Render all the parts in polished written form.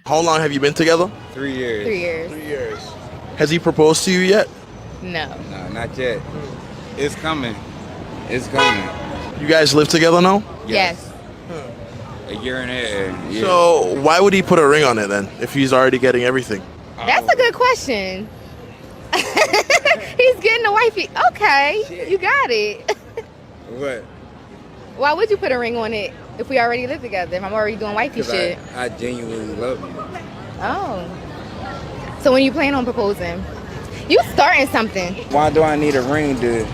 How long have you been together? 3 years. 3 years. 3 years. Has he proposed to you yet? No. No, not yet. It's coming. It's coming. You guys live together now? Yes. A year and a half. Yeah. So why would he put a ring on it then if he's already getting everything? That's a good question. He's getting a wifey. Okay, Shit. you got it. What? Why would you put a ring on it if we already live together? If I'm already doing wifey Because shit. I genuinely love you. Oh. So when you plan on proposing, you starting something. Why do I need a ring to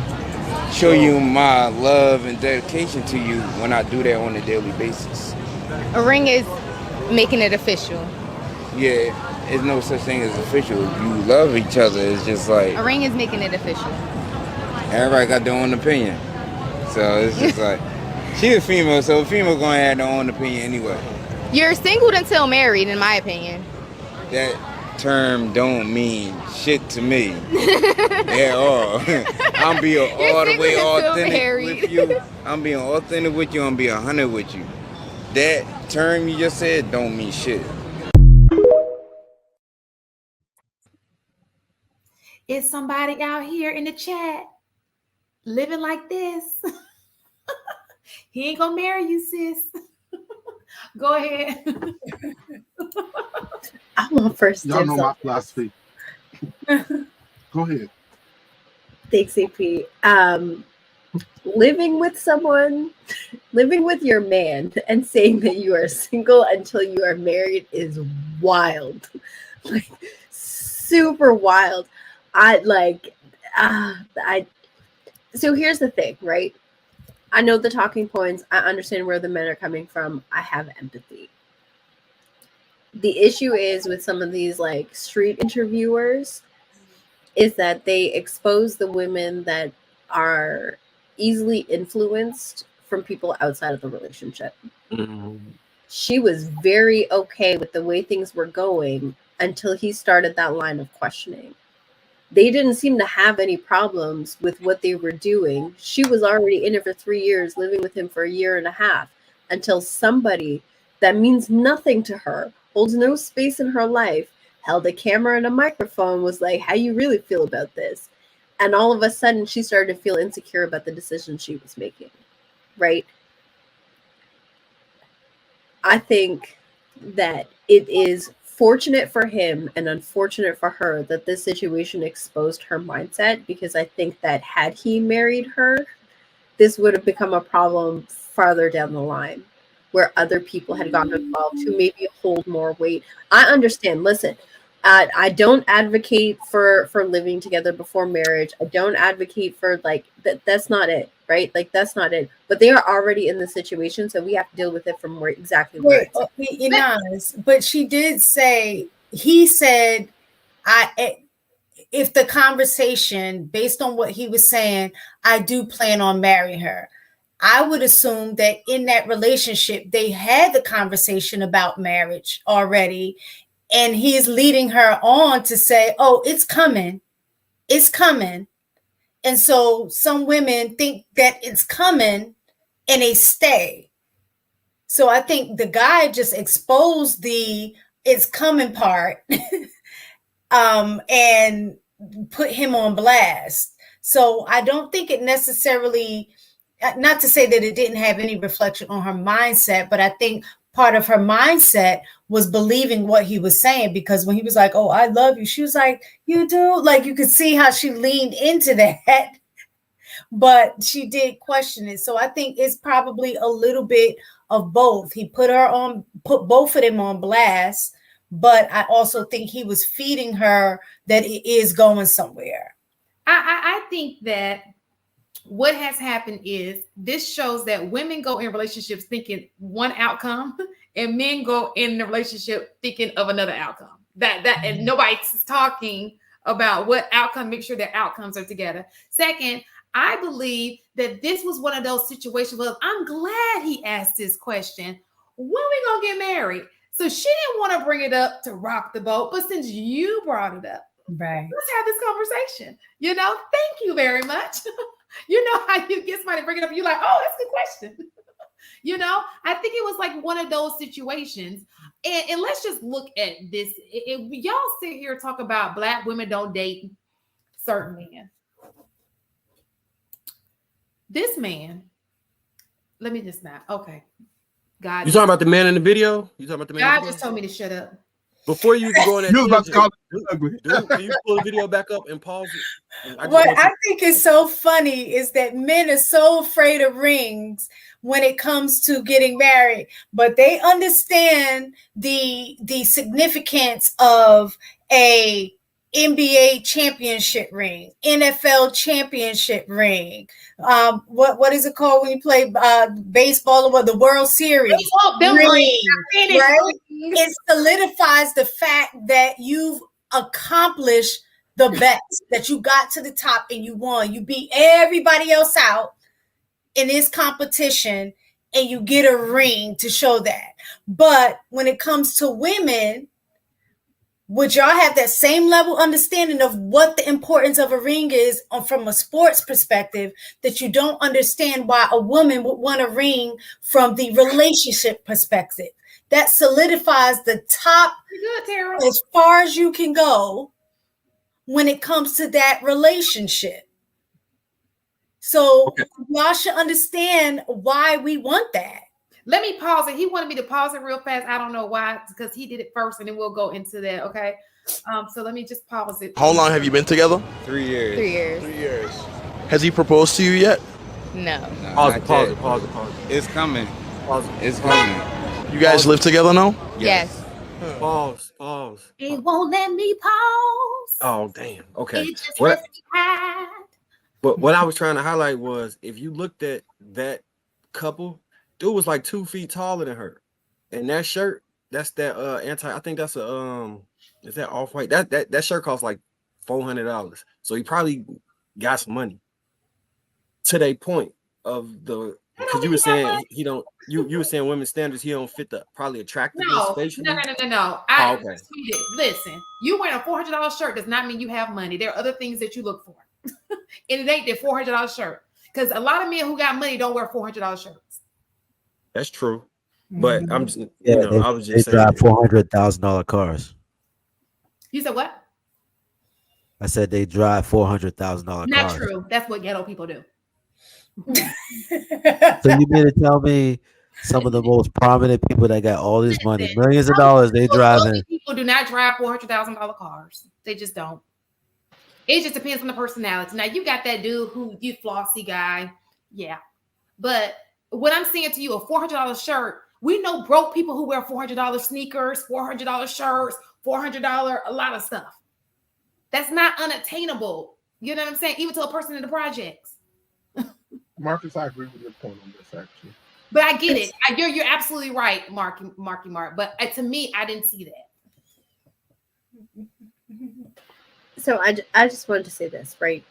show you my love and dedication to you when I do that on a daily basis? A ring is making it official. Yeah, there's no such thing as official. You love each other. It's just like A ring is making it official. everybody got their own opinion. So it's just like she's a female, so a female gonna have their own opinion anyway. You're single until married, in my opinion. That term don't mean shit to me at all. I'm being all the way single until authentic married. with you. I'm being authentic with you. I'm being 100 with you. That term you just said don't mean shit. Is somebody out here in the chat living like this? He ain't gonna marry you, sis. Go ahead. I want first Y'all dibs know my on this. philosophy. Go ahead. Thanks, AP. Living with someone, living with your man and saying that you are single until you are married is wild. Like, super wild. So here's the thing, right? I know the talking points. I understand where the men are coming from. I have empathy. The issue is with some of these like street interviewers is that they expose the women that are easily influenced from people outside of the relationship. She was very okay with the way things were going until he started that line of questioning. They didn't seem to have any problems with what they were doing. She was already in it for 3 years, living with him for a year and a half, until somebody that means nothing to her, holds no space in her life, held a camera and a microphone, was like, how you really feel about this? And all of a sudden she started to feel insecure about the decision she was making, right? I think that it is fortunate for him and unfortunate for her that this situation exposed her mindset, because I think that had he married her, this would have become a problem farther down the line where other people had gotten involved to maybe hold more weight. I understand. Listen, I don't advocate for living together before marriage. I don't advocate for like that. That's not it, right? Like that's not it. But they are already in the situation, so we have to deal with it from where exactly where Wait, it's at. Inez, but she did say, he said, if the conversation, based on what he was saying, I do plan on marrying her. I would assume that in that relationship, they had the conversation about marriage already. And he's leading her on to say, oh, it's coming. It's coming. And so some women think that it's coming and they stay. So I think the guy just exposed the it's coming part and put him on blast. So I don't think it necessarily, not to say that it didn't have any reflection on her mindset, but I think part of her mindset was believing what he was saying, because when he was like, oh, I love you, she was like, you do? Like you could see how she leaned into that, but she did question it. So I think it's probably a little bit of both. He put both of them on blast, but I also think he was feeding her that it is going somewhere. I think that what has happened is this shows that women go in relationships thinking one outcome and men go in the relationship thinking of another outcome. And nobody's talking about what outcome, make sure their outcomes are together. Second, I believe that this was one of those situations where I'm glad he asked this question. When we gonna get married? So she didn't want to bring it up to rock the boat, but since you brought it up, right, let's have this conversation. Thank you very much. You know how you get somebody to bring it up, and you're like, oh, that's a good question. I think it was like one of those situations. And let's just look at this. If y'all sit here and talk about Black women don't date certain men. This man, let me just not. Okay. God. You talking about the man in the video? You talking about the man? God just told me to shut up. Before you even go on that, You was about to call it ugly. can you pull the video back up and pause it? What I think is so funny is that men are so afraid of rings when it comes to getting married, but they understand the significance of a NBA championship ring, NFL championship ring. What is it called when you play baseball or what, the World Series? Ring, right? It solidifies the fact that you've accomplished the best, that you got to the top and you won. You beat everybody else out in this competition and you get a ring to show that. But when it comes to women, would y'all have that same level understanding of what the importance of a ring is from a sports perspective, that you don't understand why a woman would want a ring from the relationship perspective? That solidifies the top as far as you can go when it comes to that relationship. So y'all should understand why we want that. Let me pause it. He wanted me to pause it real fast. I don't know why, because he did it first, and then we'll go into that. Okay. So let me just pause it. How long have you been together? 3 years. 3 years. 3 years. Has he proposed to you yet? No. No, Pause it. It's coming. Pause it. It's coming. You guys live together now? Yes. Pause. It won't let me pause. Oh, damn. Okay. It just lets me hide. But what I was trying to highlight was, if you looked at that couple, dude was like 2 feet taller than her, and that shirt, that's that I think that's a is that off-white? That shirt costs like $400, so he probably got some money. To their point of the, because you were saying he don't, you were saying women's standards, he don't fit the probably attractiveness. No. Okay. Listen, you wearing a $400 shirt does not mean you have money. There are other things that you look for. And it ain't their $400 shirt, because a lot of men who got money don't wear $400 shirts. That's true, but I'm just, I was they just saying. drive $400,000 cars. You said what? I said they drive $400,000 cars. Not true. That's what ghetto people do. So you mean to tell me some of the most prominent people that got all this money, millions of dollars, they driving? People do not drive $400,000 cars. They just don't. It just depends on the personality. Now, you got that dude who you flossy guy. Yeah. But what I'm saying to you, a $400 shirt, we know broke people who wear $400 sneakers, $400 shirts, $400, a lot of stuff. That's not unattainable. You know what I'm saying? Even to a person in the projects. Marcus, I agree with your point on this, actually. But I get it. You're absolutely right, Mark. But to me, I didn't see that. So I just wanted to say this, right?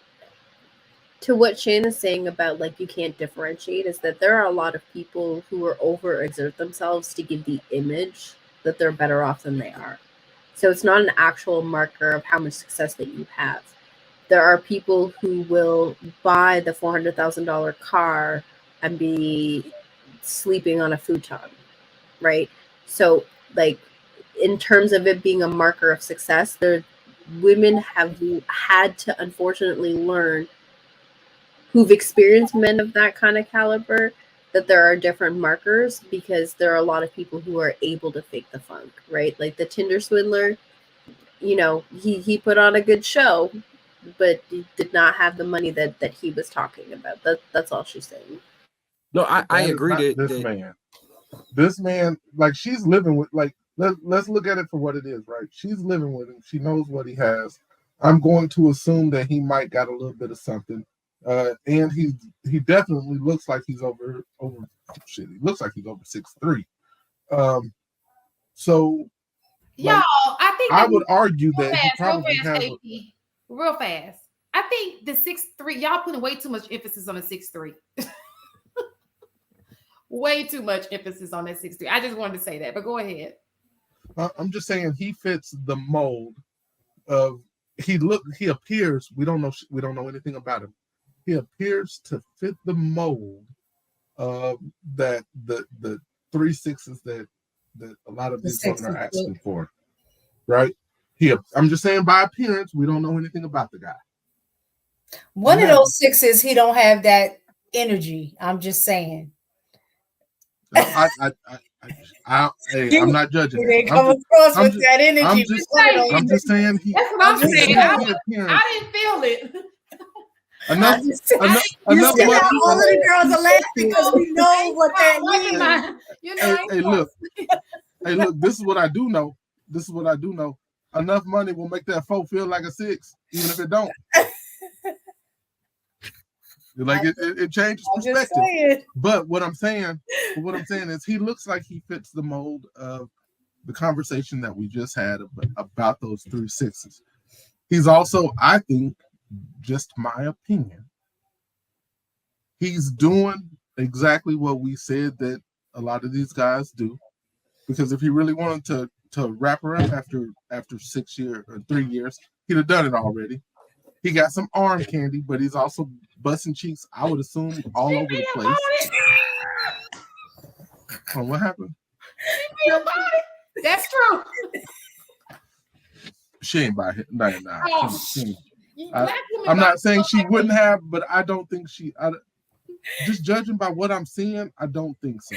To what Shane is saying about like you can't differentiate is that there are a lot of people who are overexert themselves to give the image that they're better off than they are. So it's not an actual marker of how much success that you have. There are people who will buy the $400,000 car and be sleeping on a futon, right? So like in terms of it being a marker of success, women have had to unfortunately learn, who've experienced men of that kind of caliber, that there are different markers, because there are a lot of people who are able to fake the funk, right? Like the Tinder swindler, he put on a good show, but he did not have the money that he was talking about. That's all she's saying. No, I agree that this man, like, she's living with, like, let's look at it for what it is, right? She's living with him. She knows what he has. I'm going to assume that he might got a little bit of something. And he definitely looks like he's over shit. He looks like he's over 6'3". So y'all, I think I would argue that he probably has real fast. I think the 6'3", y'all putting way too much emphasis on the 6'3". Way too much emphasis on that 6'3". I just wanted to say that, but go ahead. I'm just saying he fits the mold of he appears. We don't know anything about him. He appears to fit the mold of that the 3 6s that that a lot of The these women sexy are asking look. for, right? Here, I'm just saying by appearance, we don't know anything about the guy. One of Now- those sixes, he don't have that energy. I'm just saying. Hey, I'm not judging He didn't that. come across I'm with just- that energy. I'm with just- one of those I'm just saying he. That's what I'm I'm just saying. saying. I didn't feel it. Enough, I'm just saying. enough, You enough see how money. all of the girls are laughing because we know what that means. Hey, look. Hey, look. This is what I do know. Enough money will make that 4 feel like a 6, even if it don't. Like it changes I'm just perspective. saying. But what I'm saying is he looks like he fits the mold of the conversation that we just had about those 3 6s. He's also, I think, just my opinion, he's doing exactly what we said that a lot of these guys do. Because if he really wanted to wrap her up after 6 years or 3 years, he'd have done it already. He got some arm candy, but he's also busting cheeks, I would assume, all over the place. Oh, what happened? That's true. She ain't by him. Nah. Oh, I'm not saying she wouldn't have, but I don't think just judging by what I'm seeing, I don't think so.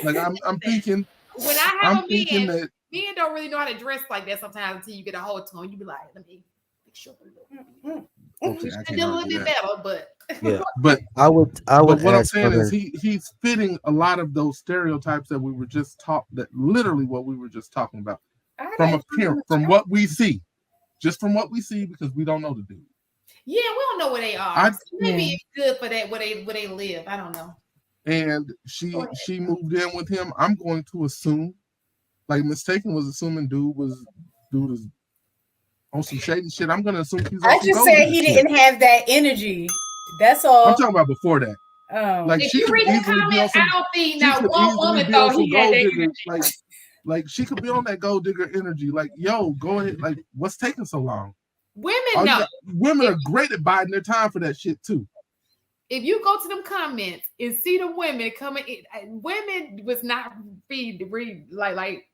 Like I'm thinking. When I have I'm thinking that men don't really know how to dress like that sometimes until you get a hold to them. You be like, let me make sure. okay, You I should can't do a little argue bit that. better, but Yeah, But I would But what I'm ask saying whether is he's fitting a lot of those stereotypes that we were just literally what we were just talking about from appearance, from what we see, just from what we see, because we don't know the dude. yeah, we don't know where they are. Maybe it's good for that where they live. I don't know. And she moved in with him. I'm going to assume, like Mistaken was assuming dude is on some shady shit. I'm gonna assume he's on I some just gold said digger he shit. didn't have that energy. That's all. I'm talking about before that. Oh. Like If she you could read the easily be on comments, some. I don't think She now could one easily woman be on thought some he had gold that. digger. Like she could be on that gold digger energy. Like, yo, go ahead. Like, what's taking so long? Women know. Women are great at biding their time for that shit too. If you go to them comments and see the women coming in, women was not read like